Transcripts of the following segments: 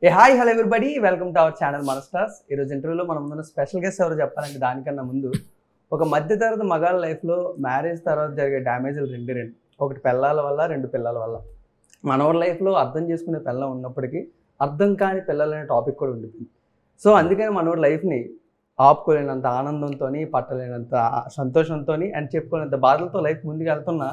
A hi hello everybody, welcome to our channel మన stars. ఈరోజు ఇంటర్వ్యూలో మనం ముందు స్పెషల్ గెస్ట్ ఎవరు చెప్పాలంటే దానికన్నా ముందు ఒక మధ్యతరగతి మగాళ్ళ లైఫ్లో మ్యారేజ్ తర్వాత జరిగే డ్యామేజ్లు రెండు. ఒకటి పిల్లల వల్ల, రెండు పిల్లల వల్ల. మనవరి లైఫ్లో అర్థం చేసుకునే పిల్లలు ఉన్నప్పటికీ అర్థం కాని పిల్లలు అనే టాపిక్ కూడా ఉంటుంది. సో అందుకని మనవరి లైఫ్ని ఆపుకోలేనంత ఆనందంతో, పట్టలేనంత సంతోషంతో అండ్ చెప్పుకోలేనంత బాధలతో లైఫ్ ముందుకు వెళ్తున్నా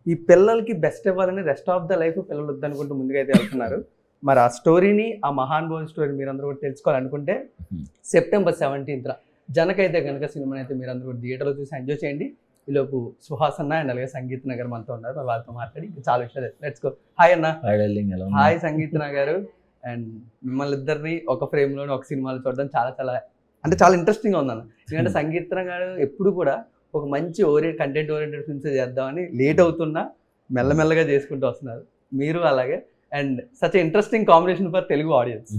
ఈ పిల్లలకి బెస్ట్ ఇవ్వాలని రెస్ట్ ఆఫ్ ద లైఫ్ పిల్లలు వద్దనుకుంటూ ముందుకైతే వెళ్తున్నారు. మరి ఆ స్టోరీని, ఆ మహానుభావుని స్టోరీ మీరందరూ కూడా తెలుసుకోవాలనుకుంటే సెప్టెంబర్ 17th జనకైతే కనుక సినిమాని అయితే మీరందరూ కూడా థియేటర్లో చూసి ఎంజాయ్ చేయండి. ఈలోపు సుహాసన్న అండ్ అలాగే సంగీత్ నగర్ మనతో ఉన్నారు. మరి వాళ్ళతో మాట్లాడి ఇంకా చాలా విషయాలు లెట్స్ గో. హాయ్ అన్న. హాయ్ సంగీత్ నగర్. అండ్ మిమ్మల్ని ఇద్దరిని ఒక ఫ్రేమ్లోని ఒక సినిమాలో చూడడం చాలా ఇంట్రెస్టింగ్గా ఉందన్న. ఎందుకంటే సంగీత్ నగర్ ఎప్పుడు కూడా ఒక మంచి కంటెంట్ ఓరియంటెడ్ ఫిల్మ్స్ చేద్దామని లేట్ అవుతున్నా మెల్లమెల్లగా చేసుకుంటూ వస్తున్నారు. మీరు అలాగే. And such interesting combination for Telugu audience.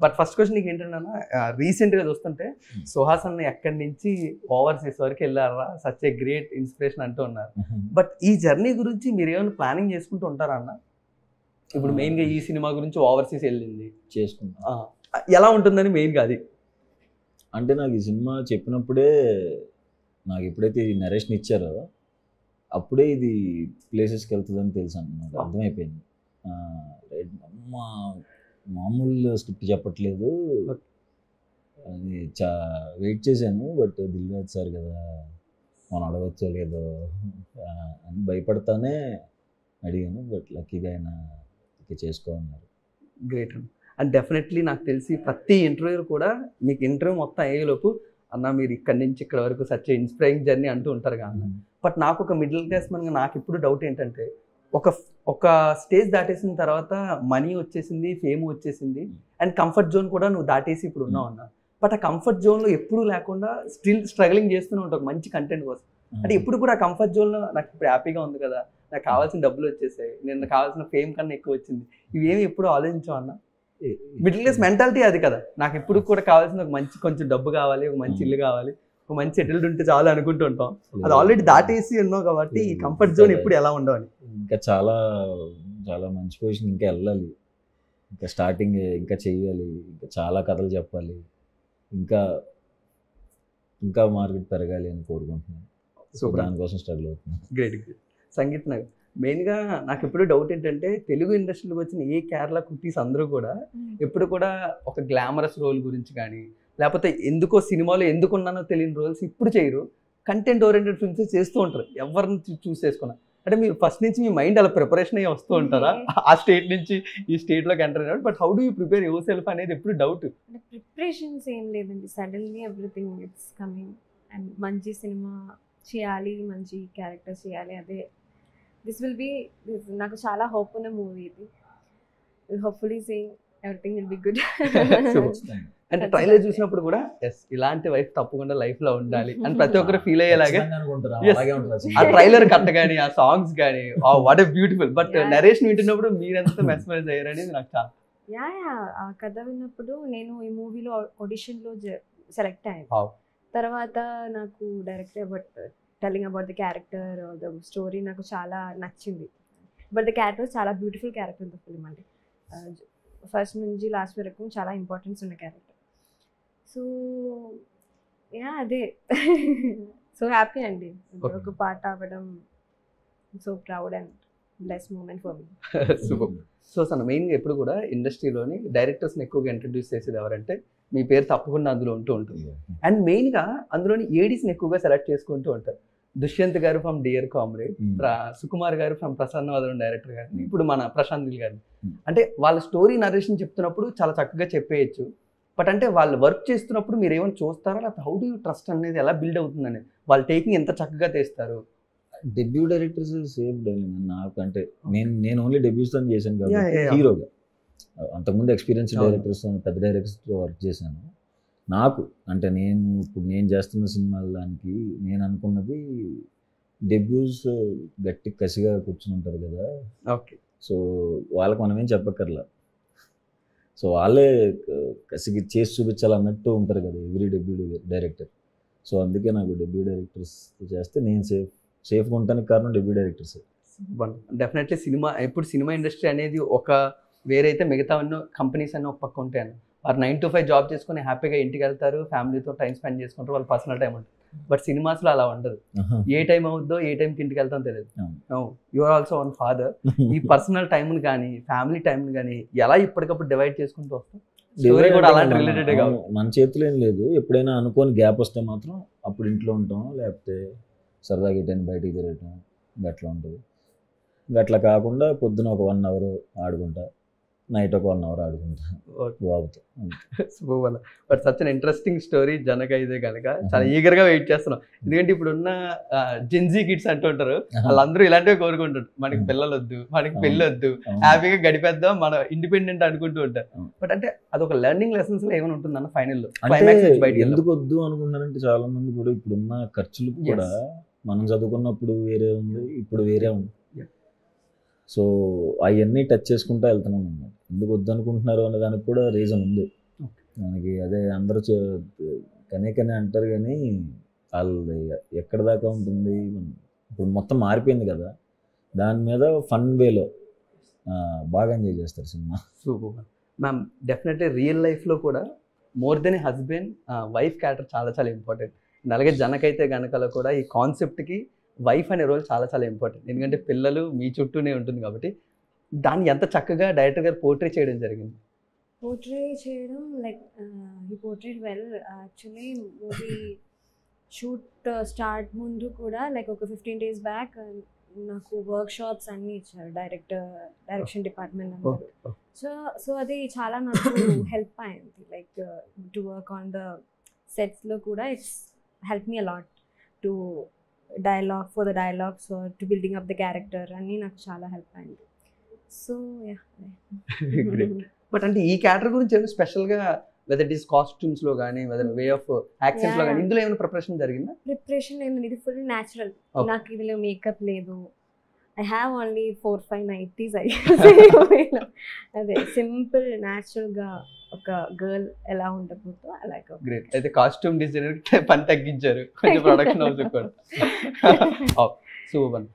But first question నీకు ఏంటన్నా, రీసెంట్గా చూస్తుంటే సుహాసన్ ఎక్కడి నుంచి ఓవర్సీస్ వరకు వెళ్ళారా, సచ్ ఏ గ్రేట్ ఇన్స్పిరేషన్ అంటూ ఉన్నారు. బట్ ఈ జర్నీ గురించి మీరు ఏమైనా ప్లానింగ్ చేసుకుంటూ ఉంటారా అన్న? ఇప్పుడు మెయిన్గా ఈ సినిమా గురించి ఓవర్సీస్ వెళ్ళింది చేసుకుంటా ఎలా ఉంటుందని మెయిన్గా అది అంటే నాకు ఈ సినిమా చెప్పినప్పుడే, నాకు ఎప్పుడైతే ఈ నరేషన్ ఇచ్చారో అప్పుడే ఇది ప్లేసెస్కి వెళ్తుందని తెలుసు అన్నమాట. అర్థమైపోయింది. మామూలు స్క్రిప్ట్ చెప్పట్లేదు అది. వెయిట్ చేశాను. బట్ దిల్రాజు సార్ కదా, మనం అడగచ్చో లేదో అని భయపడతానే అడిగాను. బట్ లక్కీగా ఆయన చేసుకోమన్నారు. గ్రేట్. అండ్ డెఫినెట్లీ నాకు తెలిసి ప్రతి ఇంటర్వ్యూ కూడా మీకు ఇంటర్వ్యూ మొత్తం అయ్యేలోపు అన్న మీరు ఇక్కడి నుంచి ఇక్కడ వరకు సచ్ ఇన్స్పైరింగ్ జర్నీ అంటూ ఉంటారు కదా. బట్ నాకు ఒక మిడిల్ క్లాస్ మనగా నాకు ఇప్పుడు డౌట్ ఏంటంటే, ఒక స్టేజ్ దాటేసిన తర్వాత మనీ వచ్చేసింది, ఫేమ్ వచ్చేసింది అండ్ కంఫర్ట్ జోన్ కూడా నువ్వు దాటేసి ఇప్పుడు ఉన్నావు అన్న. బట్ ఆ కంఫర్ట్ జోన్లో ఎప్పుడూ లేకుండా స్టిల్ స్ట్రగ్లింగ్ చేస్తూనే ఉంటావు మంచి కంటెంట్ కోసం. అంటే ఇప్పుడు కూడా ఆ కంఫర్ట్ జోన్లో నాకు ఇప్పుడు హ్యాపీగా ఉంది కదా, నాకు కావాల్సిన డబ్బులు వచ్చేసాయి, నేను కావాల్సిన ఫేమ్ కన్నా ఎక్కువ వచ్చింది, ఇవేమి ఎప్పుడు ఆలోచించావు అన్న? మిడిల్ క్లాస్ మెంటాలిటీ అది కదా. నాకు ఇప్పుడు కూడా కావాల్సిన ఒక మంచి కొంచెం డబ్బు కావాలి, ఒక మంచి ఇల్లు కావాలి, ఒక మంచి సెటిల్డ్ ఉంటే చాలు అనుకుంటూ ఉంటాం. అది ఆల్రెడీ దాటేసి ఉన్నావు కాబట్టి ఈ కంఫర్ట్ జోన్ ఎప్పుడు ఎలా ఉండవని. ఇంకా చాలా చాలా మంచి పొజిషన్ ఇంకా వెళ్ళాలి, ఇంకా స్టార్టింగ్ ఇంకా చెయ్యాలి, ఇంకా చాలా కథలు చెప్పాలి, ఇంకా ఇంకా మార్కెట్ పెరగాలి అని కోరుకుంటున్నాను. సో దానికోసం స్ట్రగుల్ అవుతున్నాను. గ్రేట్. సంగీత్ నగర్ మెయిన్గా నాకు ఎప్పుడు డౌట్ ఏంటంటే, తెలుగు ఇండస్ట్రీలోకి వచ్చిన ఏ కేరళ కుటీస్ అందరూ కూడా ఎప్పుడు కూడా ఒక గ్లామరస్ రోల్ గురించి కానీ, లేకపోతే ఎందుకో సినిమాలో ఎందుకున్నానో తెలియని రోల్స్ ఇప్పుడు చేయరు. కంటెంట్ ఓరియంటెడ్ ఫిల్మ్స్ చేస్తూ ఉంటారు ఎవరిని చూస్ చేసుకున్నా. అంటే మీరు ఫస్ట్ నుంచి మీ మైండ్ అలా ప్రిపరేషన్ అయ్యి వస్తూ ఉంటారా ఆ స్టేట్ నుంచి ఈ స్టేట్లోకి ఎంటర్ అయినప్పుడు? But how do you prepare your self అనేది ఎప్పుడు డౌట్. ప్రిపరేషన్స్ ఏం లేదండి, suddenly everything it's coming. And మంచి సినిమా చేయాలి, మంచి క్యారెక్టర్ చేయాలి, అదే దిస్ విల్ బి, నాకు చాలా హోప్ ఉన్న మూవీ ఇది. Hopefully saying everything will be good. అంటే ట్రైలర్ చూసినప్పుడు కూడా ఎస్ ఇలాంటి వైఫ్ తప్పకుండా లైఫ్ లో ఉండాలి అని ప్రతి ఒక్కరు ఫీల్ అయ్యేలాగే ఆ ట్రైలర్ కట్ కానీ, ఆ సాంగ్స్ కానీ, what a beautiful. But narration వింటున్నప్పుడు మీరెంత మెస్మరైజ్ అయ్యారనేది నాకు చాలా. ఆ కథ విన్నప్పుడు నేను ఈ మూవీలో ఆడిషన్లో సెలెక్ట్ అయ్యాను. తర్వాత నాకు director telling about the character, the story నాకు చాలా నచ్చింది. బట్ ద క్యారెక్టర్ చాలా బ్యూటిఫుల్ క్యారెక్టర్ ద ఫిల్మ్. అంటే ఫస్ట్ నుంచి లాస్ట్ వరకు చాలా ఇంపార్టెన్స్ ఉన్న క్యారెక్టర్. సో అదే సో హ్యాపీ అండి, ఒక పార్ట్ అవ్వడం. So proud and bless moment for me. So సన్న మెయిన్గా ఎప్పుడు కూడా ఇండస్ట్రీలోని డైరెక్టర్స్ని ఎక్కువగా ఇంట్రడ్యూస్ చేసేది ఎవరంటే మీ పేరు తప్పకుండా అందులో ఉంటుంది. అండ్ మెయిన్గా అందులోని ఏడీస్ని ఎక్కువగా సెలెక్ట్ చేసుకుంటూ ఉంటారు. దుష్యంత్ గారు ఫ్రమ్ డియర్ కామ్రేడ్, సుకుమార్ గారు ఫ్రమ్ ప్రసన్నవదనం డైరెక్టర్ గారు, ఇప్పుడు మన ప్రశాంత్ నీల్ గారు. అంటే వాళ్ళ స్టోరీ నరేషన్ చెప్తున్నప్పుడు చాలా చక్కగా చెప్పేయచ్చు. బట్ అంటే వాళ్ళు వర్క్ చేస్తున్నప్పుడు మీరు ఏమైనా చూస్తారా, లేకపోతే హౌ డూ యూ ట్రస్ట్ అనేది ఎలా బిల్డ్ అవుతుంది అనేది, వాళ్ళు టేకింగ్ ఎంత చక్కగా తీస్తారు? డెబ్యూ డైరెక్టర్స్ సేఫ్ నాకు. అంటే నేను ఓన్లీ డెబ్యూస్ అని చేశాను కాబట్టి హీరోగా. అంతకుముందు ఎక్స్పీరియన్స్ డైరెక్టర్స్, పెద్ద డైరెక్టర్స్తో వర్క్ చేశాను. నాకు అంటే నేను చేస్తున్న సినిమాల దానికి నేను అనుకున్నది డెబ్యూస్ గట్టి కసిగా కూర్చుని ఉంటారు కదా. ఓకే. సో వాళ్ళకి మనం ఏం చెప్పక్కర్లా. సో వాళ్ళే కసిగి చేసి చూపించాలన్నట్టు ఉంటారు కదా ఎవ్రీ డెబ్యూ డైరెక్టర్. సో అందుకే నాకు డెబ్యూ డైరెక్టర్స్ చేస్తే నేను సేఫ్గా ఉండడానికి కారణం డెబ్యూ డైరెక్టర్స్. డెఫినెట్లీ సినిమా ఇప్పుడు సినిమా ఇండస్ట్రీ అనేది ఒక వేరైతే మిగతా కంపెనీస్ అన్నీ ఒక పక్క ఉంటాయన్న. వారు 9 to 5 జాబ్ చేసుకుని హ్యాపీగా ఇంటికి వెళ్తారు, ఫ్యామిలీతో టైం స్పెండ్ చేసుకుంటారు, వాళ్ళ పర్సనల్ టైం ఉంటుంది. బట్ సినిమాస్లో అలా ఉండదు. ఏ టైం అవుద్దో ఏ టైంకి ఇంటికి వెళ్తాం తెలియదు. You are also one father. ఈ పర్సనల్ టైంని కానీ ఫ్యామిలీ టైంని కానీ ఎలా ఇప్పటికప్పుడు డివైడ్ చేసుకుంటూ వస్తాం? స్టోరీ కూడా అలాంటి రిలేటెడ్ కాదు, మన చేతిలో ఏం లేదు. ఎప్పుడైనా అనుకోని గ్యాప్ వస్తే మాత్రం అప్పుడు ఇంట్లో ఉంటాం, లేకపోతే సరదాగా ఎటైనా బయటికి తిరగటం గట్లా ఉంటుంది. గట్లా కాకుండా పొద్దున ఒక 1 hour ఆడుకుంటా, నైట్ ఒక 1 hour ఆడుకుంటా బాబుతో. But such an interesting story Janaka అయితే కనుక చాలా ఈగర్గా వెయిట్ చేస్తున్నాం. ఎందుకంటే ఇప్పుడున్న జెన్జీ కిడ్స్ అంటుంటారు, వాళ్ళందరూ ఇలాంటివి కోరుకుంటారు, మనకి పిల్లలు వద్దు, మనకి పెళ్ళి వద్దు, హ్యాపీగా గడిపేద్దాం, మన ఇండిపెండెంట్ అనుకుంటూ ఉంటారు. బట్ అంటే అదొక లెర్నింగ్ లెసన్స్ లో ఏమైనా ఉంటుందన్న ఫైనల్లో ఎందుకు వద్దు అనుకుంటారంటే చాలా మంది కూడా ఇప్పుడున్న ఖర్చులు కూడా మనం చదువుకున్నప్పుడు వేరే ఉంది, ఇప్పుడు వేరే ఉంది. సో అవన్నీ టచ్ చేసుకుంటూ వెళ్తున్నాం అన్నమాట. ఎందుకు వద్దనుకుంటున్నారు అనే దానికి కూడా రీజన్ ఉంది మనకి. అదే అందరూ కనే అంటారు కానీ వాళ్ళది ఎక్కడ దాకా ఉంటుంది. ఇప్పుడు మొత్తం మారిపోయింది కదా, దాని మీద ఫన్ వేలో బాగా ఎంజాయ్ చేస్తారు cinema. Super ma'am. Definitely real లైఫ్లో కూడా more than husband wife character చాలా చాలా ఇంపార్టెంట్. అలాగే జనకైతే గనకలో కూడా ఈ కాన్సెప్ట్కి వైఫ్ అనే రోల్ చాలా చాలా ఇంపార్టెంట్. ఎందుకంటే పిల్లలు మీ చుట్టూనే ఉంటుంది కాబట్టి దాన్ని ఎంత చక్కగా డైరెక్టర్ గారు పోర్ట్రే చేయడం జరిగింది. పోర్ట్రే చేయడం like he portrayed well. Actually movie shoot start ముందు కూడా లైక్ ఒక 15 days బ్యాక్ నాకు వర్క్ షాప్స్ అన్నీ ఇచ్చారు డైరెక్షన్ డిపార్ట్మెంట్ అందరూ. సో అది చాలా నాకు హెల్ప్ అయింది. Like to work on the సెట్స్లో కూడా it's help me a lot to dialogue for the dialogues or to building up the character అన్నీ నాకు చాలా హెల్ప్ అయింది. So yeah. బట్ అంటే ఈ క్యారెక్టర్ గురించి ఏమైనా స్పెషల్గా వెదర్ ఇట్ ఈస్ కాస్ట్యూమ్స్లో కానీ వెదర్ వే ఆఫ్ యాక్సెంట్లో కానీ ఇందులో ఏమైనా ప్రిపరేషన్ జరిగిందా? ప్రిపరేషన్ ఏంటంటే ఇది ఫుల్ న్యాచురల్. నాకు ఇందులో మేకప్ లేదు. ఐ హ్యావ్ ఓన్లీ 4-5 నైటీస్ అదే సింపుల్ న్యాచురల్గా ఒక గర్ల్ ఎలా ఉండకపోతే అలాగే. గ్రేట్. అయితే కాస్ట్యూమ్ డిజైనర్ పని తగ్గించారు కొంచెం ప్రొడక్షన్ హౌస్ కూడా. సూపర్.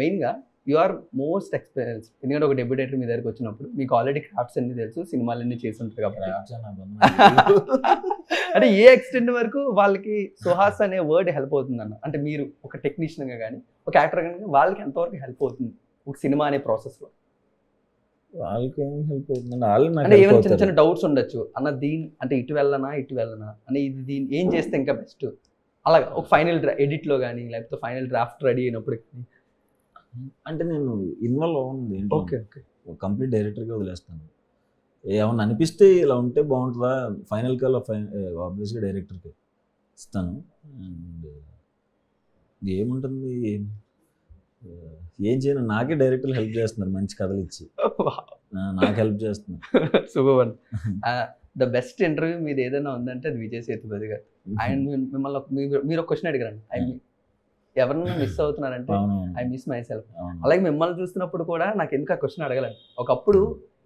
మెయిన్గా యు ఆర్ మోస్ట్ ఎక్స్పీరియన్స్. ఎందుకంటే ఒక డెబ్యూటేటర్ మీ దగ్గరికి వచ్చినప్పుడు మీకు ఆల్రెడీ క్రాఫ్ట్స్ అన్ని తెలుసు, సినిమాలన్నీ చేసి ఉంటారు కాబట్టి అంటే ఏ ఎక్స్టెంట్ వరకు వాళ్ళకి సుహాస్ అనే వర్డ్ హెల్ప్ అవుతుంది అన్న? అంటే మీరు ఒక టెక్నీషియన్గా కానీ ఒక యాక్టర్ కానీ వాళ్ళకి ఎంతవరకు హెల్ప్ అవుతుంది ఒక సినిమా అనే ప్రాసెస్లో? వాళ్ళకి ఏం హెల్ప్ అవుతుంది అంటే ఏమైనా చిన్న చిన్న డౌట్స్ ఉండొచ్చు అన్న, దీని అంటే ఇటు వెళ్ళనా అని, ఇది దీన్ని ఏం చేస్తే ఇంకా బెస్ట్, అలాగా ఒక ఫైనల్ ఎడిట్లో కానీ లేకపోతే ఫైనల్ డ్రాఫ్ట్ రెడీ అయినప్పుడు అంటే నేను ఇన్వాల్వ్ అవుతుంది. Okay okay. కంప్లీట్ డైరెక్టర్గా వదిలేస్తాను. ఏమన్నా అనిపిస్తే ఇలా ఉంటే బాగుంటుందా ఫైనల్ కాల్ ఆబ్వియస్గా డైరెక్టర్కి ఇస్తాను. అండ్ ఏముంటుంది ఏం చేయను, నాకే డైరెక్టర్లు హెల్ప్ చేస్తున్నారు, మంచి కథలు ఇచ్చి నాకు హెల్ప్ చేస్తున్నారు. శుభవన్. ద బెస్ట్ ఇంటర్వ్యూ మీరు ఏదైనా ఉందంటే అది విజయ్ సేతుపతి గారు. ఆయన మిమ్మల్ని మీరు ఒక క్వశ్చన్ అడిగారండి, ఎవరన్నా మిస్ అవుతున్నారంటే ఐ మిస్ మై సెల్ఫ్. అలాగే మిమ్మల్ని చూస్తున్నప్పుడు కూడా నాకు ఎందుకు ఆ క్వశ్చన్ అడగలేదు. ఒకప్పుడు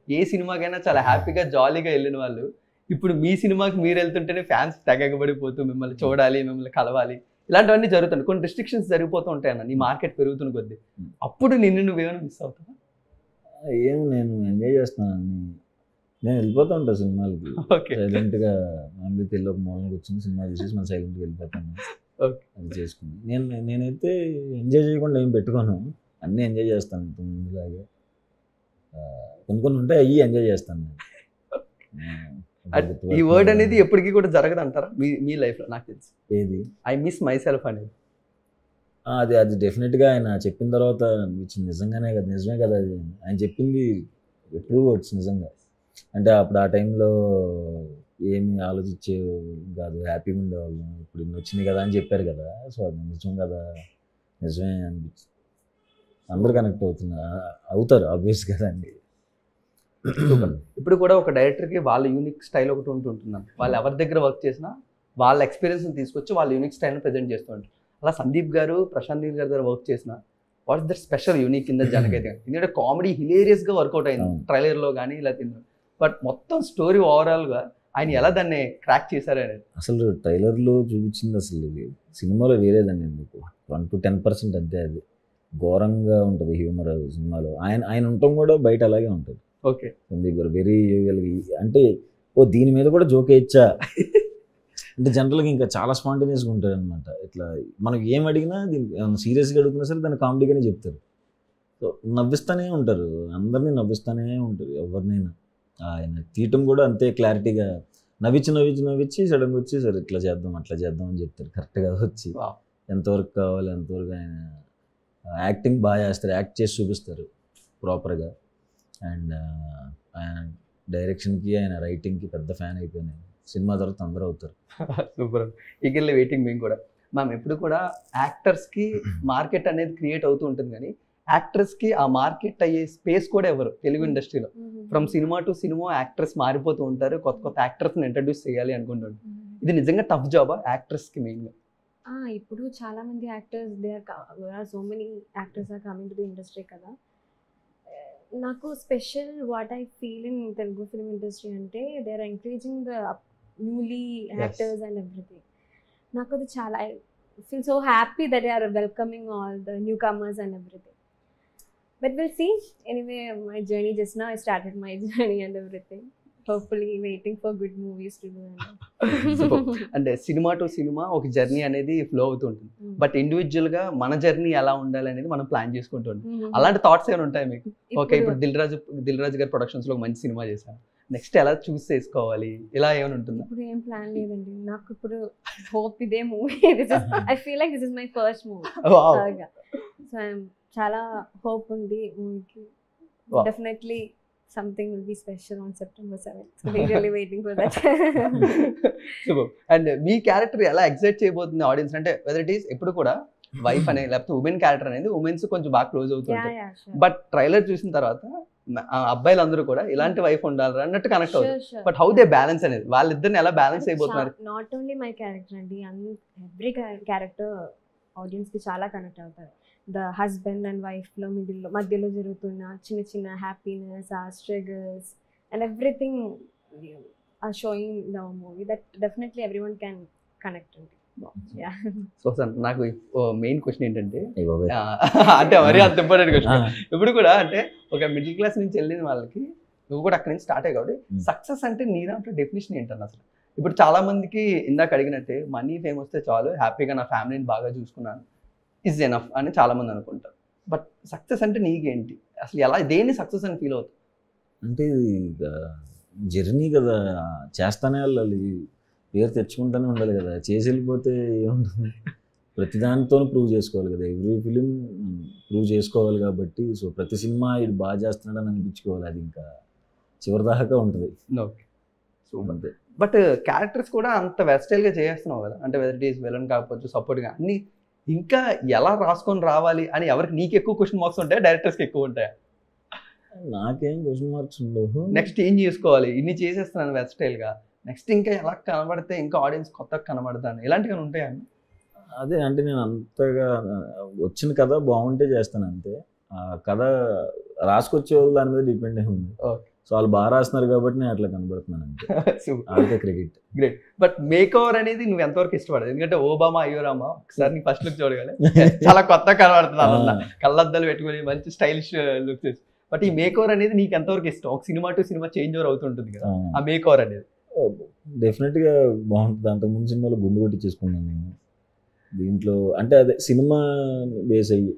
ఏ సినిమాకైనా చాలా హ్యాపీగా జాలీగా వెళ్ళిన వాళ్ళు ఇప్పుడు మీ సినిమాకి మీరు వెళ్తుంటేనే ఫ్యాన్స్ తెగబడిపోతూ మిమ్మల్ని చూడాలి, మిమ్మల్ని కలవాలి, ఇలాంటివన్నీ జరుగుతుంది. కొన్ని రిస్ట్రిక్షన్స్ జరిగిపోతూ ఉంటాయి అన్న, నీ మార్కెట్ పెరుగుతున్న కొద్దీ. అప్పుడు నువ్వేమైనా మిస్ అవుతావా? ఏం నేను ఎంజాయ్ చేస్తున్నాను, నేను వెళ్ళిపోతూ ఉంటాను సినిమాలకి. సైలెంట్గా మామూలుగా తెల్ల ఒక మూలం కూర్చొని సినిమా చూసేసి మనం సైలెంట్గా వెళ్ళిపోతాను, అది చేసుకుని. నేనైతే ఎంజాయ్ చేయకుండా ఏం పెట్టుకోను, అన్నీ ఎంజాయ్ చేస్తాను. ముందులాగే కొన్ని ఉంటాయి, అయ్యి ఎంజాయ్ చేస్తాను. ఈ వర్డ్ అనేది ఎప్పటికీ కూడా జరగదు అంటారా మీ లైఫ్లో? నాకు తెలుసు ఏది ఐ మిస్ మై సెల్ఫ్ అనేది. అది డెఫినెట్గా ఆయన చెప్పిన తర్వాత అనిపించింది, నిజంగానే కదా, నిజమే కదా అది. ఆయన చెప్పింది ట్రూ వర్డ్స్ నిజంగా. అంటే అప్పుడు ఆ టైంలో ఏమి ఆలోచించే కాదు, హ్యాపీగా ఉండేవాళ్ళం. ఇప్పుడు ఇన్ని వచ్చింది కదా అని చెప్పారు కదా, సో అది నిజం కదా, నిజమే అనిపించింది. అందరూ కనెక్ట్ అవుతారు ఆబ్వియస్ కదా అండి. ఇప్పుడు కూడా ఒక డైరెక్టర్కి వాళ్ళ యూనిక్ స్టైల్ ఒకటి ఉంటుంటున్నాను. వాళ్ళు ఎవరి దగ్గర వర్క్ చేసినా వాళ్ళ ఎక్స్పీరియన్స్ని తీసుకొచ్చి వాళ్ళ యూనిక్ స్టైల్ని ప్రజెంట్ చేస్తూ ఉంటారు. అలా సందీప్ గారు, ప్రశాంత్ నీల్ గారి దగ్గర వర్క్ చేసిన వాట్స్ దట్ స్పెషల్ యూనిక్ కింద జనకైతే? ఎందుకంటే కామెడీ హిలేరియస్గా వర్కౌట్ అయింది ట్రైలర్లో కానీ ఇలా తింది. బట్ మొత్తం స్టోరీ ఓవరాల్గా ఆయన ఎలా దాన్ని క్రాక్ చేశారనేది అసలు ట్రైలర్లో చూపించింది అసలు సినిమాలో వేరేదండి. ఎందుకు 1 to 10% అంతే. అది ఘోరంగా ఉంటుంది హ్యూమర్ సినిమాలో. ఆయన ఉండటం కూడా బయట అలాగే ఉంటుంది. ఓకే సందీప్ గారు వెరీ అంటే ఓ దీని మీద కూడా జోక్ వేయచ్చా అంటే జనరల్గా ఇంకా చాలా స్పాంటేనియస్గా ఉంటారు అనమాట. ఇట్లా మనం ఏం అడిగినా దీన్ని సీరియస్గా అడుగుతున్నా సరే దాన్ని కామెడీగానే చెప్తారు. సో నవ్విస్తూనే ఉంటారు, అందరినీ నవ్విస్తూనే ఉంటారు ఎవరినైనా. ఆయన తీయటం కూడా అంతే క్లారిటీగా నవ్వించి సడన్గా వచ్చి సరే ఇట్లా చేద్దాం అట్లా చేద్దాం అని చెప్తారు కరెక్ట్గా వచ్చి. ఎంతవరకు కావాలి అంతవరకు ఆయన యాక్టింగ్ బాగా చేస్తారు, యాక్ట్ చేసి చూపిస్తారు ప్రాపర్గా. అండ్ ఆయన డైరెక్షన్కి ఆయన రైటింగ్కి పెద్ద ఫ్యాన్ అయిపోయినాయి. సినిమా తర్వాత అందరూ అవుతారు. సూపర్. ఈగర్లీ వెయిటింగ్ మేము కూడా. మ్యామ్ ఎప్పుడు కూడా యాక్టర్స్కి మార్కెట్ అనేది క్రియేట్ అవుతూ ఉంటుంది, కానీ యాక్టర్స్కి ఆ మార్కెట్ అయ్యే స్పేస్ కూడా ఎవరు తెలుగు ఇండస్ట్రీలో. From cinema to cinema actors మారిపోతూ ఉంటారు, కొత్త కొత్త యాక్టర్స్ని ఇంట్రడ్యూస్ చేయాలి అనుకుంటుంటారు. ఇది నిజంగా టఫ్ జాబా యాక్టర్స్కి మెయిన్గా? ఇప్పుడు చాలా మంది actors so many actors are coming to the industry కదా. నాకు special what I feel in Telugu film industry అంటే they are encouraging the newly actors and everything. నాకు అది చాలా I feel so happy that they are welcoming all the new comers and everything. But we'll see. Anyway, my journey just now, I started my journey and everything. Hopefully waiting for good movies to do. అంటే cinema to cinema ఒక journey అనేది flow అవుతూ ఉంటుంది, but ఇండివిజువల్గా మన journey ఎలా ఉండాలి అనేది మనం ప్లాన్ చేసుకుంటూ ఉంటాం. అలాంటి థాట్స్ ఏమైనా ఉంటాయి మీకు? ఓకే, ఇప్పుడు దిల్ రాజు గారి ప్రొడక్షన్స్లో మంచి సినిమా చేశాను, నెక్స్ట్ ఎలా చూస్ చేసుకోవాలి, ఇలా ఏమైనా ఉంటుందా? ఇప్పుడు ఏం ప్లాన్ లేదండి నాకు. ఇప్పుడు హోప్ ఇదే movie. I feel like this is my first movie. So I'm చాలా హోప్ ఉంది మూవీకి. Definitely something will be special on September 7th. So eagerly waiting for that. Super. And me character ఎలా excite చేయబోతుంది audience అంటే, whether it is ఎప్పుడు కూడా wife అనే లేకపోతే ఉమెన్ క్యారెక్టర్ అనేది ఉమెన్స్ కొంచెం బాగా క్లోజ్ అవుతుంటాయి, బట్ ట్రైలర్ చూసిన తర్వాత అబ్బాయిలందరూ కూడా ఇలాంటి వైఫ్ ఉండాలి అన్నట్టు కనెక్ట్ అవుతుంది. బట్ హౌ దే బ్యాలెన్స్ అనేది, వాళ్ళిద్దరిని ఎలా బ్యాలెన్స్ అయిపోతున్నారు? నాట్ ఓన్లీ మై క్యారెక్టర్ అండి, ఎవ్రీ క్యారెక్టర్ ఆడియన్స్ కి చాలా కనెక్ట్ అవుతారు. ద హస్బెండ్ అండ్ వైఫ్ లో మధ్యలో జరుగుతున్న చిన్న చిన్న హ్యాపీనెస్, ఆ struggles and everything are showing the movie that definitely everyone can connect అండి. సో సార్ నాకు మెయిన్ క్వశ్చన్ ఏంటంటే, అంటే మరీ అంత ఇంపార్టెంట్ క్వశ్చన్. ఇప్పుడు కూడా అంటే ఒక మిడిల్ క్లాస్ నుంచి వెళ్ళిన వాళ్ళకి నువ్వు కూడా అక్కడి నుంచి స్టార్ట్ అయ్యి కాబట్టి సక్సెస్ అంటే నీ దాంట్లో డెఫినేషన్ ఏంటన్నా అసలు? ఇప్పుడు చాలా మందికి ఇందాక అడిగినట్టే మనీ ఫేమ్ వస్తే చాలు, హ్యాపీగా నా ఫ్యామిలీని బాగా చూసుకున్నాను, ఇస్ ఎనఫ్ అని చాలా మంది అనుకుంటారు. బట్ సక్సెస్ అంటే నీకేంటి అసలు? ఎలా దేన్ని సక్సెస్ అని ఫీల్ అవుతుంది? అంటే జర్నీ కదా, చేస్తానే వెళ్ళాలి, పేరు తెచ్చుకుంటూనే ఉండాలి కదా, చేసి వెళ్ళిపోతే ఏముంటుంది? ప్రతిదానితో ప్రూవ్ చేసుకోవాలి కదా, ఎవ్రీ ఫిలిం ప్రూవ్ చేసుకోవాలి కాబట్టి. సో ప్రతి సినిమా ఇది బాగా చేస్తున్నాడని అనిపించుకోవాలి, అది ఇంకా చివరిదాకా ఉంటుంది. ఓకే, సో అంతే. బట్ క్యారెక్టర్స్ కూడా అంత వెస్టైల్గా చేస్తున్నావు కదా, అంటే వెదర్ ఇట్ ఈస్ విలన్ కాకపోవచ్చు, సపోర్ట్గా అన్ని ఇంకా ఎలా రాసుకొని రావాలి అని ఎవరికి నీకు ఎక్కువ క్వశ్చన్ మార్క్స్ ఉంటాయా, డైరెక్టర్స్కి ఎక్కువ ఉంటాయా? నాకేం క్వశ్చన్ మార్క్స్ ఉండవు. నెక్స్ట్ ఏం చేసుకోవాలి, ఇన్ని చేసేస్తున్నాను వెస్టైల్గా, నెక్స్ట్ ఇంకా ఎలా కనబడితే ఇంకా ఆడియన్స్ కొత్తగా కనబడతాను, ఇలాంటివి ఉంటాయా? అదే అంటే నేను అంతగా వచ్చిన కథ బాగుంటే చేస్తాను అంతే. ఆ కథ రాసుకొచ్చే వాళ్ళు దాని మీద డిపెండ్ అయి ఉంది. సో వాళ్ళు బాగా రాస్తున్నారు కాబట్టి నేను అట్లా కనబడుతున్నాను అంతే. అదే credit. Great. But make over అనేది నువ్వు ఎంతవరకు ఇష్టపడదు? ఎందుకంటే ఓబామా అయ్యోరామా ఒకసారి నీ ఫస్ట్ లుక్ చూడగానే చాలా కొత్తగా కనబడుతున్నాను, కళ్ళద్దాలు పెట్టుకుని మంచి స్టైలిష్ లుక్ చేసి. బట్ ఈ మేక్ ఓవర్ అనేది నీకు ఎంతవరకు ఇష్టం? ఒక cinema to cinema change over అవుతుంటుంది కదా, ఆ మేక్ ఓవర్ అనేది డెఫినెట్గా బాగుంటుంది. అంతకుముందు సినిమాలో గుండు కొట్టి చేసుకున్నాను నేను. దీంట్లో అంటే అదే సినిమా బేస్ అయ్యి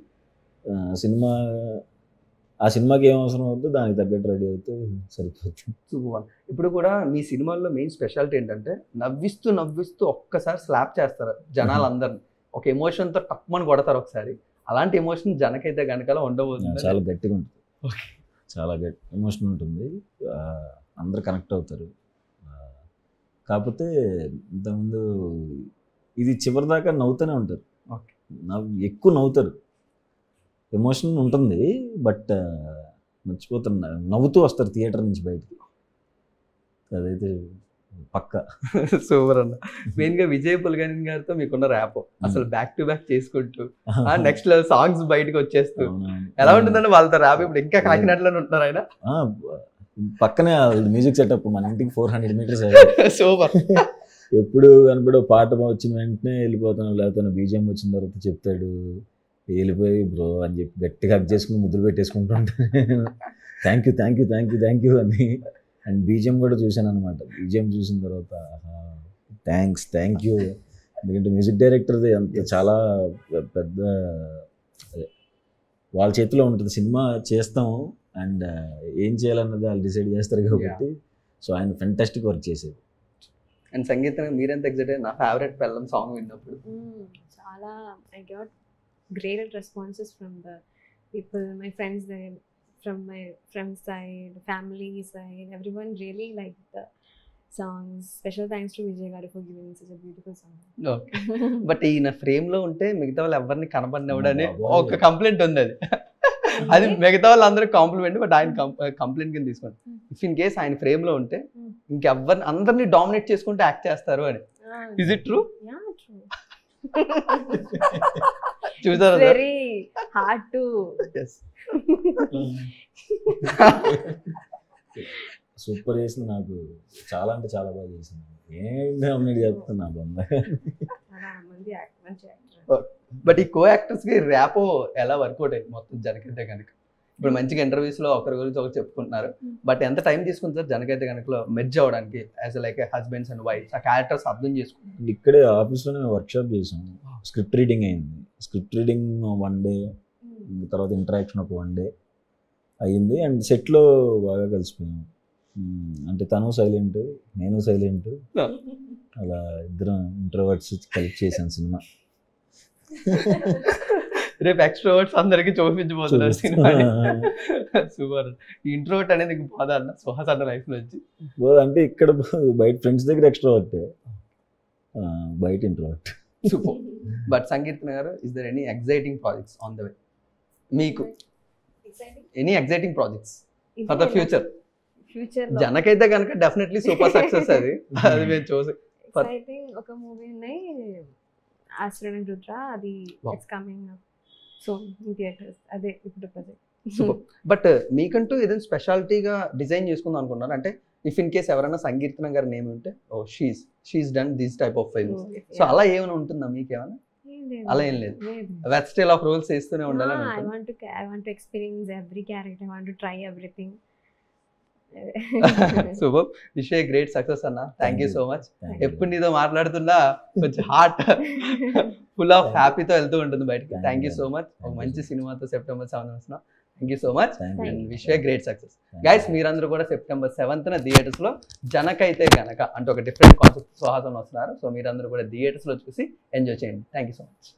ఆ సినిమాకి ఏం అవసరం అవుతుందో దానికి తగ్గట్టు రెడీ అవుతే సరిపోతుంది. సూపర్. ఇప్పుడు కూడా మీ సినిమాల్లో మెయిన్ స్పెషాలిటీ ఏంటంటే నవ్విస్తూ నవ్విస్తూ ఒక్కసారి స్లాప్ చేస్తారు జనాలందరినీ, ఒక ఎమోషన్తో టక్మని కొడతారు ఒకసారి. అలాంటి ఎమోషన్ జనకైతే కనుక ఉండబోతుంది. చాలా గట్టిగా ఉంటుంది, చాలా గట్టి ఎమోషన్ ఉంటుంది, అందరు కనెక్ట్ అవుతారు. కాకపోతే ఇంతకుముందు ఇది చివరిదాకా నవ్వుతూనే ఉంటారు, ఎక్కువ నవ్వుతారు, ఎమోషన్ ఉంటుంది, బట్ మర్చిపోతున్నారు, నవ్వుతూ వస్తారు థియేటర్ నుంచి బయటికి, అదైతే పక్క. సూపర్ అన్న. మెయిన్గా విజయ్ పులగన్ గారితో మీకున్న ర్యాప్ అసలు బ్యాక్ టు బ్యాక్ చేసుకుంటూ నెక్స్ట్ సాంగ్స్ బయటకు వచ్చేస్తూ ఎలా ఉంటుందండి వాళ్ళతో ర్యాప్? ఇప్పుడు ఇంకా కాకినాడలోనే ఉంటున్నారు ఆయన, పక్కనే మ్యూజిక్ సెటప్, మన ఇంటికి 400 meters. సూపర్. ఎప్పుడు కనపడో పాట వచ్చిన వెంటనే వెళ్ళిపోతాను, లేకపోతే బీజిఎం వచ్చిన తర్వాత చెప్తాడు వెళ్ళిపోయి బ్రో అని చెప్పి గట్టిగా హక్ చేసుకుని ముద్దులు పెట్టేసుకుంటుంటాను. థ్యాంక్ యూ అని. అండ్ బీజిఎం కూడా చూశాను అనమాట. బీజిఎం చూసిన తర్వాత థ్యాంక్ యూ. ఎందుకంటే మ్యూజిక్ డైరెక్టర్ది అంత చాలా పెద్ద వాళ్ళ చేతిలో ఉంటుంది. సినిమా చేస్తాం అండ్ ఏం చేయాలన్నది వాళ్ళు డిసైడ్ చేస్తారు కాబట్టి. సో ఆయన ఫెంటాస్టిక్ వర్క్ చేసేది. అండ్ సంగీతం మీరెంత ఎగ్జైటెడ్? నా ఫేవరెట్ పెళ్ళం సాంగ్ విన్నప్పుడు చాలా I got great responses from the people, my friends, from my friends side, family side, everyone really like the songs. Special thanks to Vijay garu for giving such a beautiful song. But ఈయన frame లో ఉంటే మిగతా వాళ్ళు ఎవరిని కనబడినవడని ఒక complaint ఉంది. అది మిగతా వాళ్ళు అందరూ కాంప్లిమెంట్, బట్ ఆయన కంప్లైంట్ కింద తీసుకోండి. ఇఫ్ ఇన్ కేస్ ఆయన ఫ్రేమ్ లో ఉంటే ఇంకెవరిని అందరినీ డామినేట్ చేసుకుంటూ యాక్ట్ చేస్తారు అని. Is it true? చూసారా? వెరీ హార్డ్ టు సూపర్ చేసింది. నాకు చాలా అంటే చాలా బాగా చేసింది. ఏంటి చెప్తున్నా బొమ్మ. బట్ ఈ కో యాక్టర్స్ కి ర్యాపో ఎలా వర్కౌట్ అయ్యింది మొత్తం జనకైతే కనుక? ఇప్పుడు మంచిగా ఇంటర్వ్యూస్ లో ఒకరి గురించి ఒకరు చెప్పుకుంటున్నారు, బట్ ఎంత టైం తీసుకుంటారు జనకైతే కనుకలో మెర్జ్ అవ్వడానికి as like husbands and wives, ఆ క్యారెక్టర్స్ అర్థం చేసుకుంటారు? ఇక్కడే ఆఫీస్లోనే వర్క్షాప్ చేసాము. స్క్రిప్ట్ రీడింగ్ అయింది. స్క్రిప్ట్ రీడింగ్ 1 day, తర్వాత ఇంటరాక్షన్ ఒక 1 day అయ్యింది. అండ్ సెట్లో బాగా కలిసిపోయాము. అంటే తను సైలెంట్, నేను సైలెంట్, అలా ఇద్దరం ఇంట్రోవర్ట్స్ కలిపి చేశాను సినిమా. రేపు ఎక్స్ట్రోవర్ట్స్ అందరికి చూపించబోతున్నారు సినిమా. సూపర్. ఇంట్రోవర్ట్ అనేది పోదా అన్న సుహాస్ అన్న లైఫ్ నుంచి? అంటే ఇక్కడ బయట ఫ్రెండ్స్ దగ్గర ఎక్స్ట్రోవర్ట్, బయట introvert. Super. But Sankeerthana garu, is there any exciting projects on the way మీకు? Any exciting projects for the future? జనకైతే కనుక డెఫినెట్లీ సూపర్ సక్సెస్ అది మేము చూసి. ఒక మూవీ ఉన్నాయి ఆశ్రయం రుద్ర, అది it's coming up so in theatres. అదే ఇప్పుడు ప్రాజెక్ట్. బట్ మీకంటూ ఏదైనా స్పెషాలిటీగా డిజైన్ చేసుకుందాం అనుకున్నారు అంటే? ఇఫ్ ఇన్ కేస్ ఎవరైనా సంకీర్తన గారి నేమ్ ఉంటే oh she's done this type of films, so అలా ఏమైనా ఉంటుందా మీకేమైనా? అలా ఏం లేదు, వెబ్ స్టైల్ ఆఫ్ రోల్స్ చేస్తూనే ఉండాలని? I want to experience every character, I want to try everything. Super. Wish you great success అన్న. Thank you so much. ఎప్పుడు నీతో మాట్లాడుతున్నా కొంచెం హార్ట్ ఫుల్ ఆఫ్ హ్యాపీతో వెళ్తూ ఉంటుంది బయటకి. Thank you so much. ఒక మంచి సినిమాతో September 7th వస్తున్నాం. Thank you so much and wish you great success. Guys, మీరందరూ కూడా September 7th థియేటర్స్లో జనకైతే గనక అంటే ఒక డిఫరెంట్ కాన్సెప్ట్ సుహాసన్ వస్తున్నారు. సో మీరందరూ కూడా థియేటర్స్లో చూసి ఎంజాయ్ చేయండి. Thank you so much.